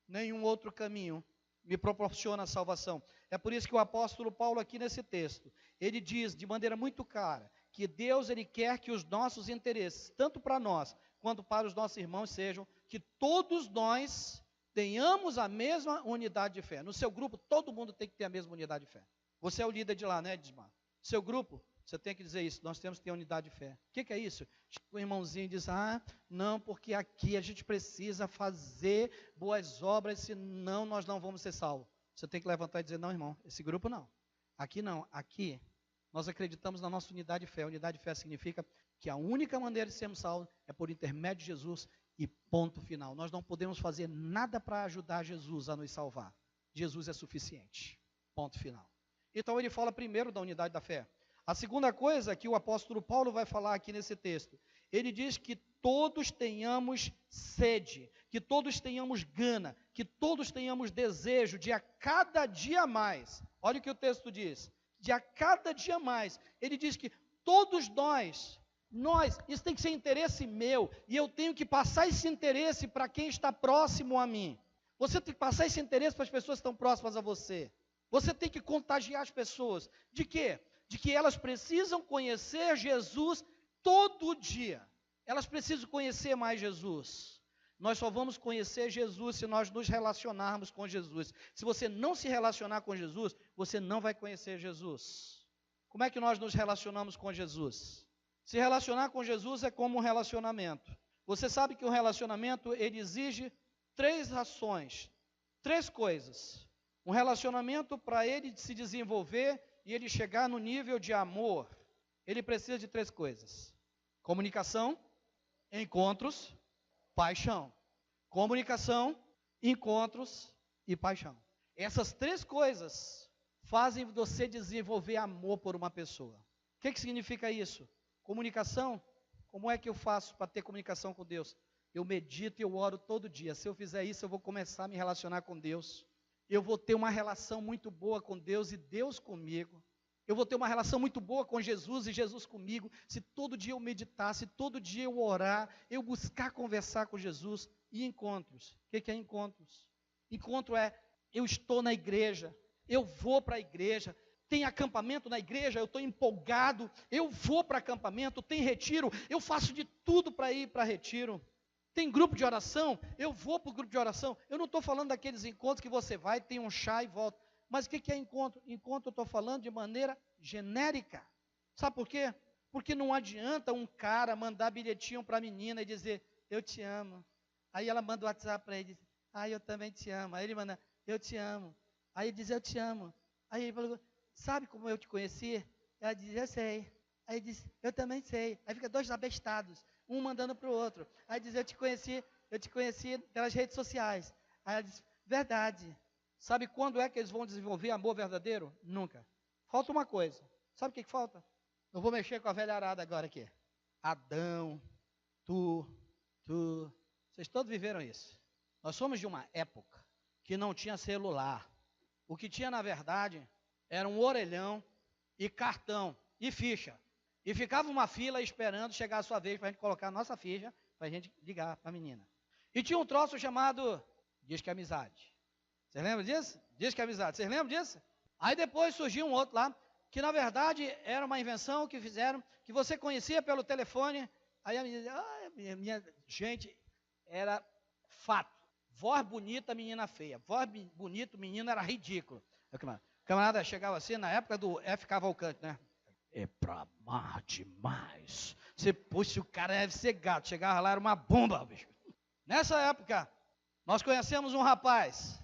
Nenhum outro caminho me proporciona a salvação. É por isso que o apóstolo Paulo aqui nesse texto, ele diz de maneira muito clara, que Deus ele quer que os nossos interesses, tanto para nós, quanto para os nossos irmãos, sejam que todos nós tenhamos a mesma unidade de fé. No seu grupo, todo mundo tem que ter a mesma unidade de fé. Você é o líder de lá, né, Edmar? Seu grupo, você tem que dizer isso, nós temos que ter unidade de fé. O que é isso? O irmãozinho diz, não, porque aqui a gente precisa fazer boas obras, senão nós não vamos ser salvos. Você tem que levantar e dizer, não, irmão, esse grupo não. Aqui não, aqui nós acreditamos na nossa unidade de fé. Unidade de fé significa que a única maneira de sermos salvos é por intermédio de Jesus e ponto final. Nós não podemos fazer nada para ajudar Jesus a nos salvar. Jesus é suficiente, ponto final. Então ele fala primeiro da unidade da fé. A segunda coisa que o apóstolo Paulo vai falar aqui nesse texto, ele diz que todos tenhamos sede, que todos tenhamos gana, que todos tenhamos desejo de a cada dia mais. Olha o que o texto diz, de a cada dia mais. Ele diz que todos nós, isso tem que ser interesse meu, e eu tenho que passar esse interesse para quem está próximo a mim. Você tem que passar esse interesse para as pessoas que estão próximas a você. Você tem que contagiar as pessoas. De quê? De que elas precisam conhecer Jesus todo dia. Elas precisam conhecer mais Jesus. Nós só vamos conhecer Jesus se nós nos relacionarmos com Jesus. Se você não se relacionar com Jesus, você não vai conhecer Jesus. Como é que nós nos relacionamos com Jesus? Se relacionar com Jesus é como um relacionamento. Você sabe que um relacionamento, ele exige 3 ações, 3 coisas. Um relacionamento, para ele se desenvolver e ele chegar no nível de amor, ele precisa de 3 coisas. Comunicação, encontros, paixão. Comunicação, encontros e paixão. Essas 3 coisas fazem você desenvolver amor por uma pessoa. O que significa isso? Comunicação, como é que eu faço para ter comunicação com Deus? Eu medito e eu oro todo dia. Se eu fizer isso, eu vou começar a me relacionar com Deus. Eu vou ter uma relação muito boa com Deus e Deus comigo. Eu vou ter uma relação muito boa com Jesus e Jesus comigo, se todo dia eu meditar, se todo dia eu orar, eu buscar conversar com Jesus. E encontros. O que é encontros? Encontro é, eu estou na igreja, eu vou para a igreja, tem acampamento na igreja, eu estou empolgado, eu vou para acampamento, tem retiro, eu faço de tudo para ir para retiro. Tem grupo de oração, eu vou para o grupo de oração. Eu não estou falando daqueles encontros que você vai, tem um chá e volta. Mas o que é encontro? Encontro eu estou falando de maneira genérica. Sabe por quê? Porque não adianta um cara mandar bilhetinho para a menina e dizer, eu te amo. Aí ela manda o WhatsApp para ele e diz, eu também te amo. Aí ele manda, eu te amo. Aí ele diz, eu te amo. Aí ele falou, sabe como eu te conheci? Ela diz, eu sei. Aí ele diz, eu também sei. Aí fica 2 abestados, um mandando para o outro. Aí diz, eu te conheci pelas redes sociais. Aí ela diz, verdade. Sabe quando é que eles vão desenvolver amor verdadeiro? Nunca. Falta uma coisa. Sabe o que falta? Eu vou mexer com a velha arada agora aqui. Adão, tu. Vocês todos viveram isso. Nós somos de uma época que não tinha celular. O que tinha, na verdade, era um orelhão e cartão e ficha. E ficava uma fila esperando chegar a sua vez para a gente colocar a nossa ficha, para a gente ligar para a menina. E tinha um troço chamado Disque Amizade. Vocês lembram disso? Disque Amizade. Vocês lembram disso? Aí depois surgiu um outro lá, que na verdade era uma invenção que fizeram, que você conhecia pelo telefone. Aí a menina, gente, era fato. Voz bonita, menina feia. Voz bonito, menino era ridículo. O camarada chegava assim, na época do F. Cavalcante, né? É pra amar demais. Você, puxa, o cara deve ser gato. Chegava lá, era uma bomba, bicho. Nessa época, nós conhecemos um rapaz.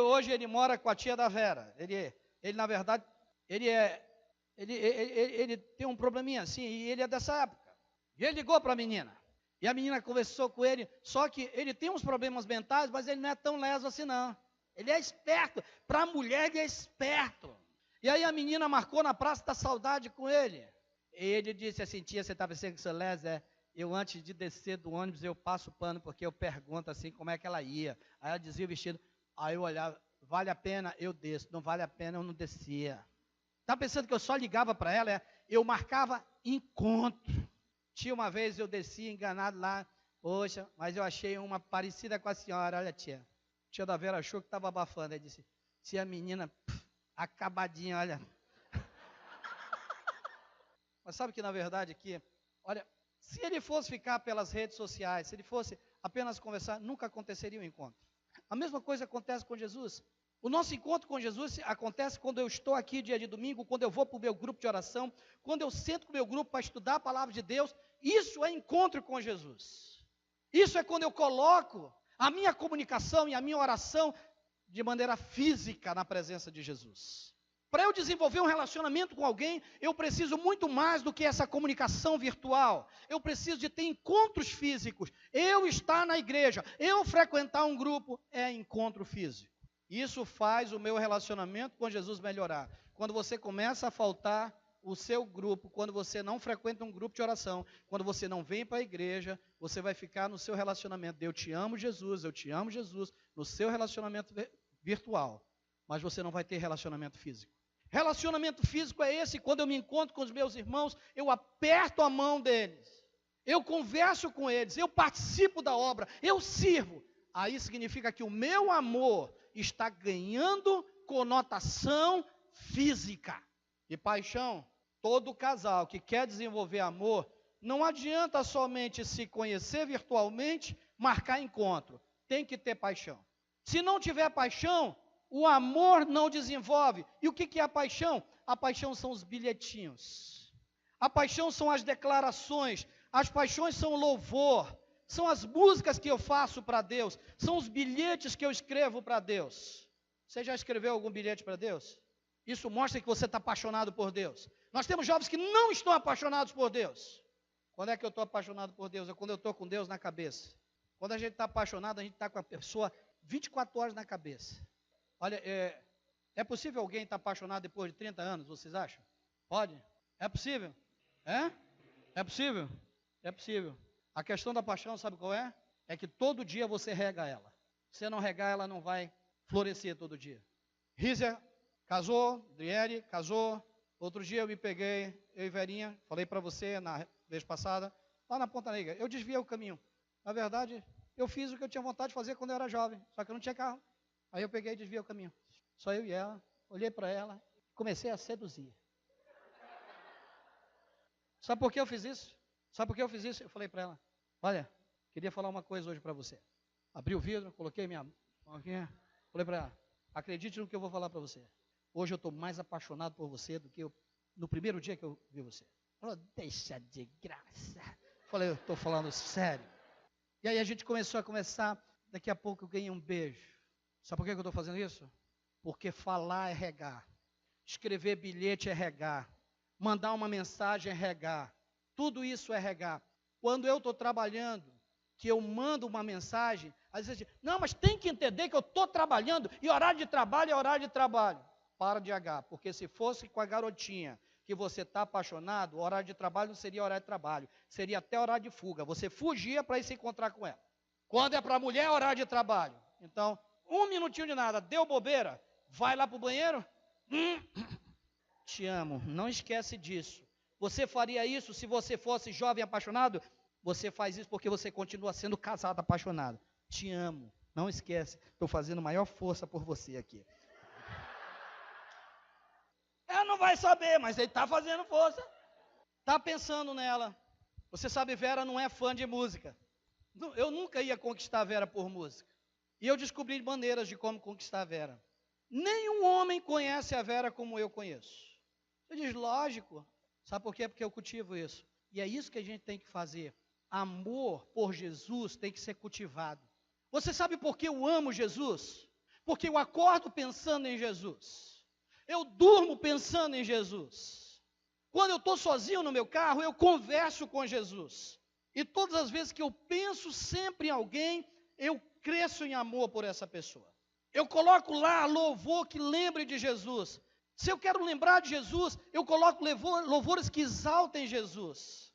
Hoje ele mora com a tia da Vera. Ele na verdade, ele tem um probleminha assim, e ele é dessa época. E ele ligou para a menina. E a menina conversou com ele, só que ele tem uns problemas mentais, mas ele não é tão leso assim não. Ele é esperto. Para a mulher ele é esperto. E aí a menina marcou na Praça da Saudade com ele. E ele disse assim, tia, você está pensando que sou leso? Eu antes de descer do ônibus, eu passo o pano, porque eu pergunto assim como é que ela ia. Aí ela dizia o vestido, aí eu olhava, vale a pena, eu desço. Não vale a pena, eu não descia. Está pensando que eu só ligava para ela? Eu marcava encontro. Tinha uma vez, eu desci enganado lá, poxa, mas eu achei uma parecida com a senhora, olha tia. A tia da Vera achou que estava abafando, aí disse, tia menina, acabadinha, olha. Mas sabe que na verdade aqui, olha, se ele fosse ficar pelas redes sociais, se ele fosse apenas conversar, nunca aconteceria um encontro. A mesma coisa acontece com Jesus. O nosso encontro com Jesus acontece quando eu estou aqui dia de domingo, quando eu vou para o meu grupo de oração, quando eu sento com o meu grupo para estudar a palavra de Deus. Isso é encontro com Jesus. Isso é quando eu coloco a minha comunicação e a minha oração de maneira física na presença de Jesus. Para eu desenvolver um relacionamento com alguém, eu preciso muito mais do que essa comunicação virtual. Eu preciso de ter encontros físicos. Eu estar na igreja, eu frequentar um grupo, é encontro físico. Isso faz o meu relacionamento com Jesus melhorar. Quando você começa a faltar o seu grupo, quando você não frequenta um grupo de oração, quando você não vem para a igreja, você vai ficar no seu relacionamento. Eu te amo, Jesus, no seu relacionamento virtual. Mas você não vai ter relacionamento físico. Relacionamento físico é esse, quando eu me encontro com os meus irmãos, eu aperto a mão deles, eu converso com eles, eu participo da obra, eu sirvo. Aí significa que o meu amor está ganhando conotação física. E paixão, todo casal que quer desenvolver amor, não adianta somente se conhecer virtualmente, marcar encontro. Tem que ter paixão. Se não tiver paixão, o amor não desenvolve. E o que é a paixão? A paixão são os bilhetinhos. A paixão são as declarações. As paixões são o louvor. São as músicas que eu faço para Deus. São os bilhetes que eu escrevo para Deus. Você já escreveu algum bilhete para Deus? Isso mostra que você está apaixonado por Deus. Nós temos jovens que não estão apaixonados por Deus. Quando é que eu estou apaixonado por Deus? É quando eu estou com Deus na cabeça. Quando a gente está apaixonado, a gente está com a pessoa 24 horas na cabeça. Olha, é possível alguém estar apaixonado depois de 30 anos, vocês acham? Pode? É possível? É possível? É possível. A questão da paixão, sabe qual é? É que todo dia você rega ela. Se você não regar, ela não vai florescer todo dia. Rízia casou, Driere casou. Outro dia eu me peguei, eu e Verinha, falei para você na vez passada, lá na Ponta Negra, eu desviei o caminho. Na verdade, eu fiz o que eu tinha vontade de fazer quando eu era jovem, só que eu não tinha carro. Aí eu peguei e desviei o caminho. Só eu e ela, olhei para ela, comecei a seduzir. Sabe por que eu fiz isso? Sabe por que eu fiz isso? Eu falei para ela, olha, queria falar uma coisa hoje para você. Abri o vidro, coloquei minha mão aqui, falei para ela, acredite no que eu vou falar para você. Hoje eu estou mais apaixonado por você do que no primeiro dia que eu vi você. Ela falou, deixa de graça. Falei, eu estou falando sério. E aí a gente começou a conversar, daqui a pouco eu ganhei um beijo. Sabe por que eu estou fazendo isso? Porque falar é regar. Escrever bilhete é regar. Mandar uma mensagem é regar. Tudo isso é regar. Quando eu estou trabalhando, que eu mando uma mensagem, às vezes, não, mas tem que entender que eu estou trabalhando, e horário de trabalho é horário de trabalho. Para de H, porque se fosse com a garotinha que você está apaixonado, o horário de trabalho não seria horário de trabalho, seria até horário de fuga. Você fugia para ir se encontrar com ela. Quando é para a mulher, é horário de trabalho. Então, 1 minutinho de nada, deu bobeira, vai lá para o banheiro, te amo, não esquece disso. Você faria isso se você fosse jovem apaixonado? Você faz isso porque você continua sendo casado, apaixonado. Te amo. Não esquece, estou fazendo maior força por você aqui. Ela não vai saber, mas ele está fazendo força. Está pensando nela. Você sabe, Vera não é fã de música. Eu nunca ia conquistar a Vera por música. E eu descobri maneiras de como conquistar a Vera. Nenhum homem conhece a Vera como eu conheço. Você diz, lógico. Sabe por quê? Porque eu cultivo isso. E é isso que a gente tem que fazer. Amor por Jesus tem que ser cultivado. Você sabe por que eu amo Jesus? Porque eu acordo pensando em Jesus. Eu durmo pensando em Jesus. Quando eu estou sozinho no meu carro, eu converso com Jesus. E todas as vezes que eu penso sempre em alguém, eu cresço em amor por essa pessoa. Eu coloco lá louvor que lembre de Jesus. Se eu quero lembrar de Jesus, eu coloco louvores que exaltem Jesus.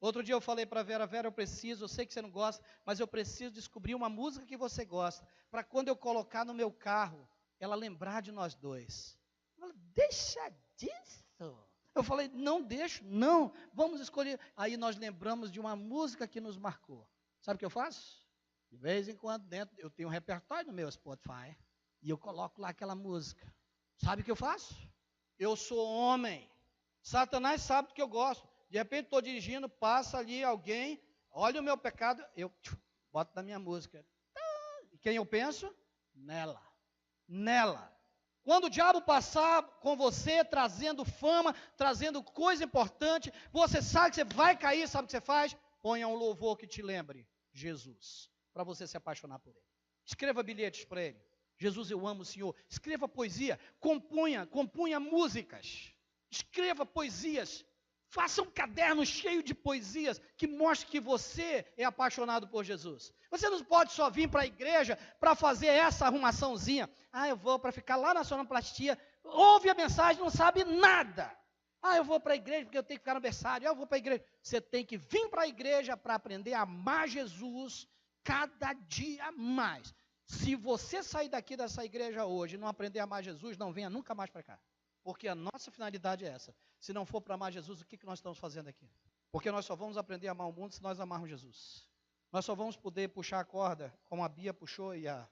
Outro dia eu falei para a Vera, Vera, eu sei que você não gosta, mas eu preciso descobrir uma música que você gosta, para quando eu colocar no meu carro, ela lembrar de nós dois. Ela falou, deixa disso. Eu falei, não deixo, não, vamos escolher. Aí nós lembramos de uma música que nos marcou. Sabe o que eu faço? De vez em quando, eu tenho um repertório no meu Spotify, e eu coloco lá aquela música. Sabe o que eu faço? Eu sou homem. Satanás sabe do que eu gosto. De repente estou dirigindo, passa ali alguém, olha o meu pecado, eu boto na minha música. E quem eu penso? Nela. Nela. Quando o diabo passar com você, trazendo fama, trazendo coisa importante, você sabe que você vai cair, sabe o que você faz? Ponha um louvor que te lembre Jesus, para você se apaixonar por ele. Escreva bilhetes para ele. Jesus, eu amo o Senhor. Escreva poesia, compunha músicas. Escreva poesias. Faça um caderno cheio de poesias que mostre que você é apaixonado por Jesus. Você não pode só vir para a igreja para fazer essa arrumaçãozinha. Eu vou para ficar lá na sonoplastia. Ouve a mensagem, não sabe nada. Eu vou para a igreja porque eu tenho que ficar no berçário. Eu vou para a igreja. Você tem que vir para a igreja para aprender a amar Jesus cada dia mais. Se você sair daqui dessa igreja hoje e não aprender a amar Jesus, não venha nunca mais para cá. Porque a nossa finalidade é essa. Se não for para amar Jesus, o que nós estamos fazendo aqui? Porque nós só vamos aprender a amar o mundo se nós amarmos Jesus. Nós só vamos poder puxar a corda, como a Bia puxou e a